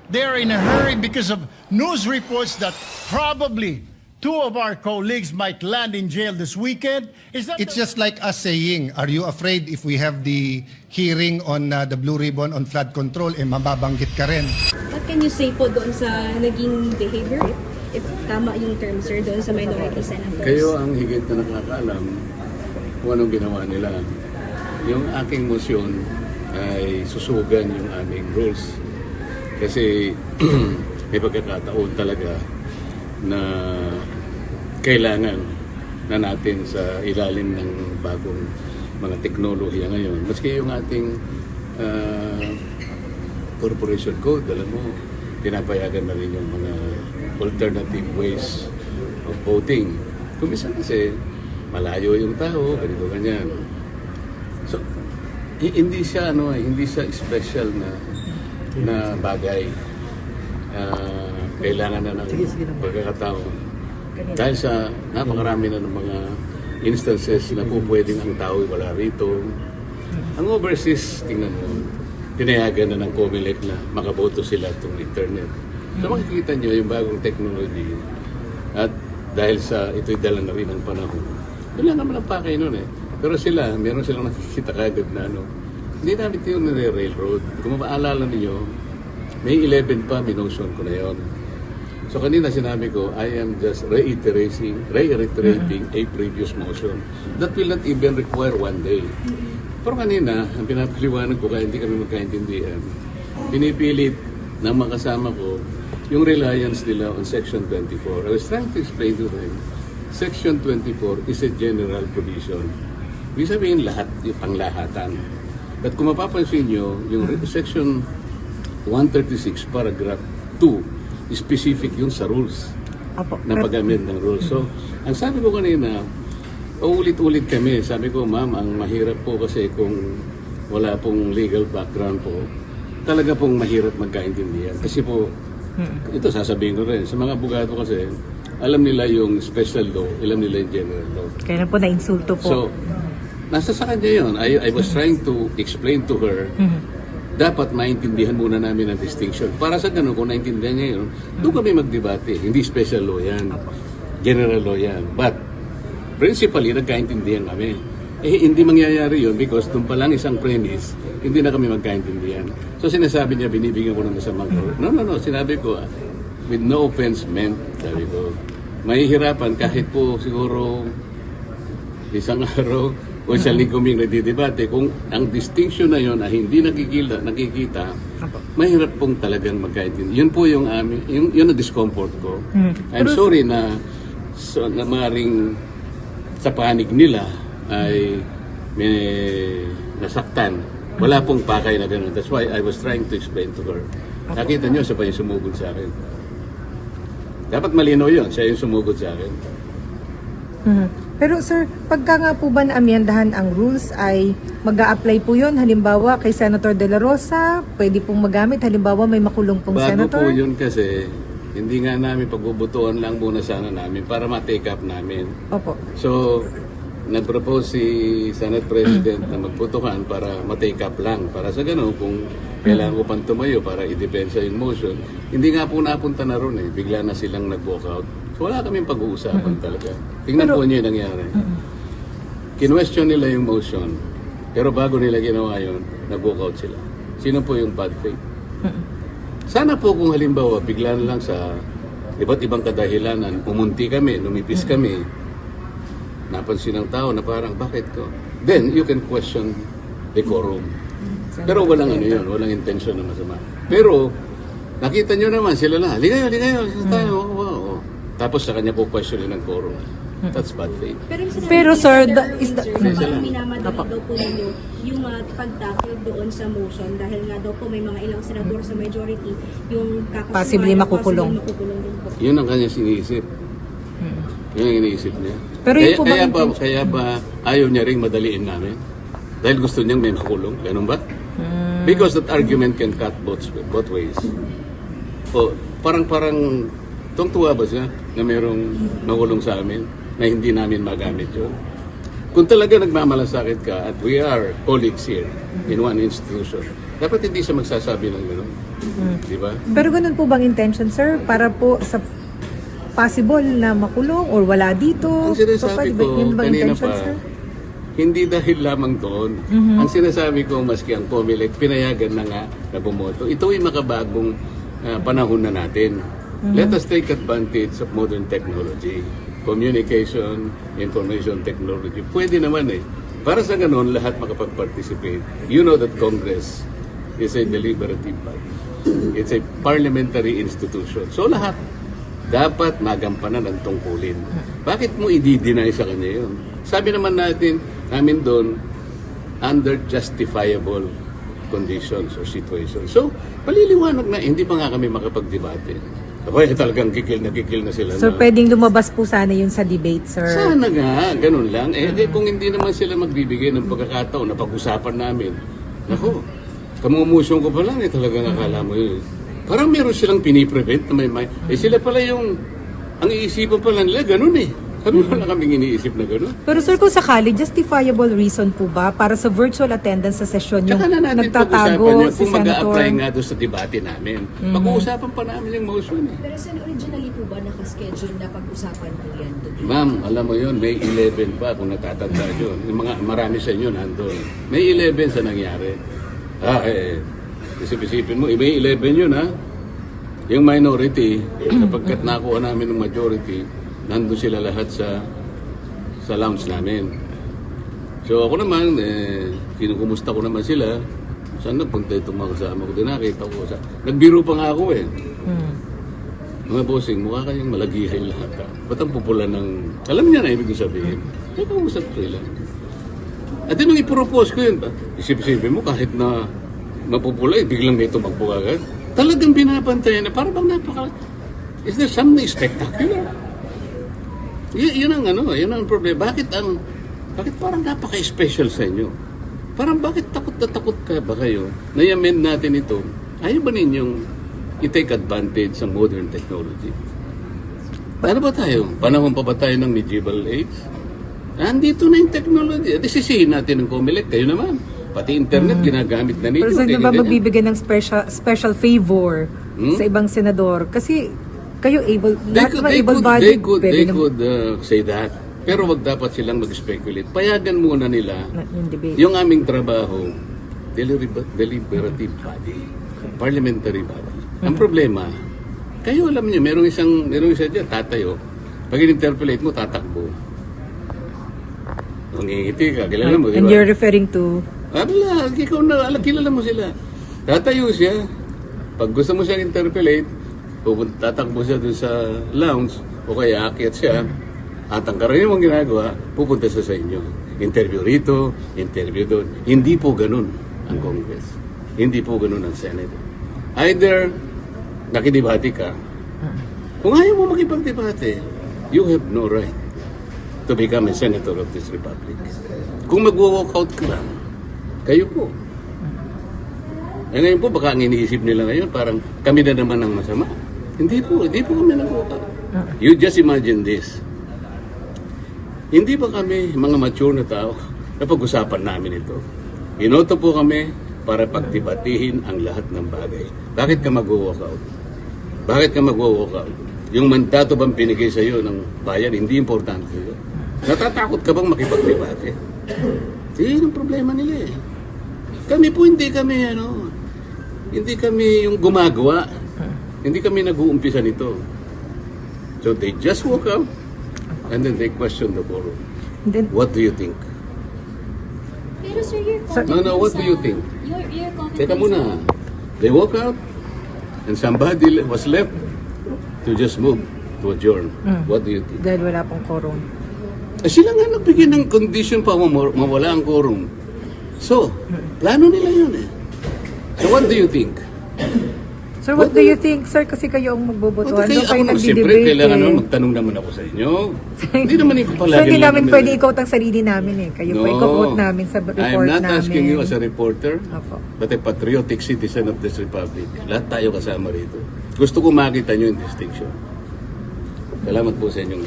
They are in a hurry because of news reports that probably two of our colleagues might land in jail this weekend. Is that It's just like us saying, are you afraid if we have the hearing on the Blue Ribbon on flood control, mababanggit ka rin? What can you say po doon sa naging behavior? If tama yung term, sir, doon sa minority senators? Kayo ang higit na nakakaalam kung anong ginawa nila. Yung aking motion ay susugan yung aming rules. Kasi may pagkakataon talaga na kailangan na natin sa ilalim ng bagong mga teknolohiya ngayon. Maski yung ating corporation code, alam mo, pinapayagan na rin yung mga alternative ways of voting. Kung minsan kasi malayo yung tao, ganito ganyan. So, hindi siya special na bagay. Kailangan na ng pagkakataon. Dahil sa napakarami na ng mga instances na po pwedeng ang tao wala rito. Ang overseas, tingnan mo, tinayagan na ng COMELEC na makaboto sila itong internet. So makikita nyo yung bagong technology. At dahil sa ito'y dala na rin ang panahon. Wala naman ang pakay nun eh. Pero sila, meron silang nakikita kagad na hindi namin ito yung nire-railroad. Kung maalala niyo, May 11 pa, minotion ko na yun. So kanina sinabi ko, I am just reiterating a previous motion that will not even require one day. Pero kanina, ang pinapaliwanag ko kaya hindi kami magkaintindihan, pinipilit ng mga kasama ko yung reliance nila on Section 24. I was trying to explain to them, Section 24 is a general provision. Ibig sabihin lahat, yung panglahatan. At kung mapapansin nyo, yung Section 136, paragraph 2, specific yun sa rules. Apo. Na pag-amend ng rules. So, ang sabi ko kanina, ulit-ulit kami. Sabi ko, ma'am, ang mahirap po kasi kung wala pong legal background po, talaga pong mahirap magkaintindihan. Kasi po, ito sasabihin ko rin, sa mga abogado kasi, alam nila yung special law, alam nila yung general law. Kaya na po na-insulto po. So, nasa sa kanya yun. I was trying to explain to her, dapat maintindihan muna namin ang distinction. Para sa ganun, kung naintindihan niya yun, doon kami magdebate. Hindi special law yan. General law yan. But, principally, nagkaintindihan kami. Hindi mangyayari yun because doon pa lang isang premise, hindi na kami magkaintindihan. So, sinasabi niya, binibigyan ko ng masamang No. Sinabi ko, with no offense meant, sabi ko, mahihirapan kahit po siguro isang araw o isang linggo kaming nagdidebate, kung ang distinction na yun ay hindi nakikita, mahirap pong talagang magkaintindihan. Yun po yung yun ang discomfort ko. I'm sorry na maring sa panig nila ay may nasaktan. Wala pong pakay na gano'n. That's why I was trying to explain to her. Nakita nyo, siya pa yung sumugod sa akin. Dapat malinaw yun, siya yung sumugod sa akin. Pero sir, pagka nga po ba naamyendahan ang rules ay mag-a-apply po yun? Halimbawa kay Senator De La Rosa, pwede pong magamit. Halimbawa may makulong pong senator. Bago po yun kasi, hindi nga namin pagbubutuan lang muna sana namin para ma-take up namin. Opo. So, nag-propose si Senate President na magbutuhan para ma-take up lang. Para sa gano'n, kung kailangan ko pang tumayo para i-depensa yung motion, hindi nga po napunta na ron eh. Bigla na silang nag-walk out. So, wala kaming pag-uusapan talaga. Tingnan po niyo yung nangyari. Kinwestiyon nila yung motion, pero bago nila ginawa yun, nag-walk out sila. Sino po yung bad faith? Sana po kung halimbawa, bigla na lang sa iba't ibang kadahilanan, umunti kami, lumipis kami, napansin ng tao na parang, bakit ko? Then, you can question decorum. Pero walang yun, walang intention na masama. Pero, nakita nyo naman, sila na, ligayo, tayo, wow. Tapos sa kanya po questionin ng quorum. That's bad faith. Pero sir, parang minamadali daw po ninyo yung pagtakil doon sa motion dahil nga daw po may mga ilang senador sa majority yung kakasuhan. Possibly makukulong. Din po. Yun ang kanya sinisip. Yun ang iniisip niya. Pero kaya ba ayaw niya ring madaliin namin? Dahil gusto niyang may makulong. Ganun ba? Because that argument can cut both ways. O, parang tuwa ba siya na mayroong makulong sa amin na hindi namin magamit yun? Kung talaga nagmamalasakit ka at we are colleagues here in one institution, dapat hindi siya magsasabi ng gano'n. Di ba? Pero ganun po bang intention, sir? Para po sa possible na makulong or wala dito? Ang sinasabi So, ko, yun bang kanina intention, pa, sir? hindi dahil lamang doon. Ang sinasabi ko, maski ang COMELEC, pinayagan na nga na bumoto. Ito ay makabagong panahon na natin. Let us take advantage of modern technology. Communication, information technology. Pwede naman eh. Para sa ganun, lahat makapag-participate. You know that Congress is a deliberative body. It's a parliamentary institution. So lahat dapat magampanan ang tungkulin. Bakit mo i-deny sa kanya yun? Sabi naman namin doon, under justifiable conditions or situations. So, paliliwanag na, hindi pa nga kami makapag-debate. Abay, talagang kikil na sila. So, na. pwedeng lumabas po sana yun sa debate, sir? Sana nga, ganun lang. Kung hindi naman sila magbibigay ng pagkakataon na pag-usapan namin, ako, kamumusyon ko pa lang, talagang akala mo yun. Parang meron silang piniprevent na may. Sila pala yung, ang iisipan pala nila, ganun eh. Kami wala kaming iniisip na ganun. Pero sir, kung sakali, justifiable reason po ba para sa virtual attendance sa session yung Tsaka na natin nagtatago pag-usapan si kung mag-a-apply Senator? nga doon sa debate namin. Pag-uusapan pa namin yung motion eh. Pero sir, originally po ba nakaschedule na pag-usapan po yan today? Ma'am, alam mo yun, May 11 pa kung natatanda yun. Yung mga marami sa inyo nandun. May 11 sa nangyari. Isip-isipin mo, May 11 yun ha. Yung minority, sapagkat nakuha namin ng majority, nandun sila lahat sa lounge namin. So ako naman, kinukumusta ko naman sila. Saan nagpunta itong mga kasama ko? Din nakita ko. Nagbiro pa nga ako eh. Mga bossing, mukha kayong malagihay lahat. Ba't ang pupula ng... Alam niya na ibig sabihin. May kausap ko lang. At nung ipropose ko yun, isip-isipin mo kahit na mapupula, biglang may tumakbo agad. Talagang binabantayan na parang bang napaka... Is there something spectacular? Yun ang problema. Bakit parang napaka-special sa inyo? Parang bakit takot na takot ka ba kayo na i-amend natin ito? Ayaw ba ninyong i-take advantage sa modern technology? Ano ba tayo? Panahon pa ba tayo ng medieval age? Andito na yung technology. Sisihin natin ng COMELEC. Kayo naman. Pati internet ginagamit na ninyo. Pero sir, ba magbibigay ng special favor sa ibang senador? Kasi kayo lahat naman able-bodied. They could say that. Pero wag dapat silang mag-speculate. Payagan muna nila Yung debate. yung aming trabaho, deliberative body, parliamentary body. Ang problema, kayo alam niyo, merong isa dyan, tatayo. Pag in-interpolate mo, tatakbo. Ngingiti ka, kilala mo, di And ba? you're referring to... Ikaw na, kilala mo sila. Tatayo siya. Pag gusto mo siyang interpolate, tatakbo siya dun sa lounge, o kaya aakyat siya, at ang karaniwang ginagawa, pupunta siya sa inyo. Interview rito, interview doon. Hindi po ganun ang Congress. Hindi po ganun ang Senate. Either nakidebate ka, kung ayaw mo makipagdebate, you have no right to become a senator of this republic. Kung mag-walkout ka lang, kayo po. Ngayon po, baka ang iniisip nila ngayon, parang kami na naman ang masama. Hindi po kami nag-walkout. You just imagine this. Hindi ba kami mga mature na tao na pag-usapan namin ito? Inoto po kami para pagdebatihin ang lahat ng bagay. Bakit ka mag-walkout? Bakit ka mag-walkout? Yung mandato bang pinigay sa iyo ng bayan, hindi importante sa'yo. Natatakot ka bang makipagdebate? Yun ang problema nila eh. Kami po hindi kami yung gumagawa. Hindi kami nag-uumpisa nito. So they just walk out and then they question the quorum. Then, What do you think? Pero sir, your comment No, what do you think? Your comment Teka muna. They walk out and somebody was left to just move to adjourn. What do you think? dahil wala pong quorum. Sila nga nagbigay ng condition pa mawala ang quorum. So, plano nila yun eh. So what do you think? Sir, what do you think, sir? Kasi kayo ang magbobotohan. Doon kayo Siyempre, nagdi-debate kailangan eh. naman magtanong naman ako sa inyo. Hindi naman ikaw palagi. So, hindi namin pwede i-quote ang sarili namin eh. Kayo po, No. i-quote namin sa report I'm not namin. asking you as a reporter, Opo. but a patriotic citizen of this republic. Lahat tayo kasama rito. Gusto ko makita nyo yung distinction. Salamat po sa inyong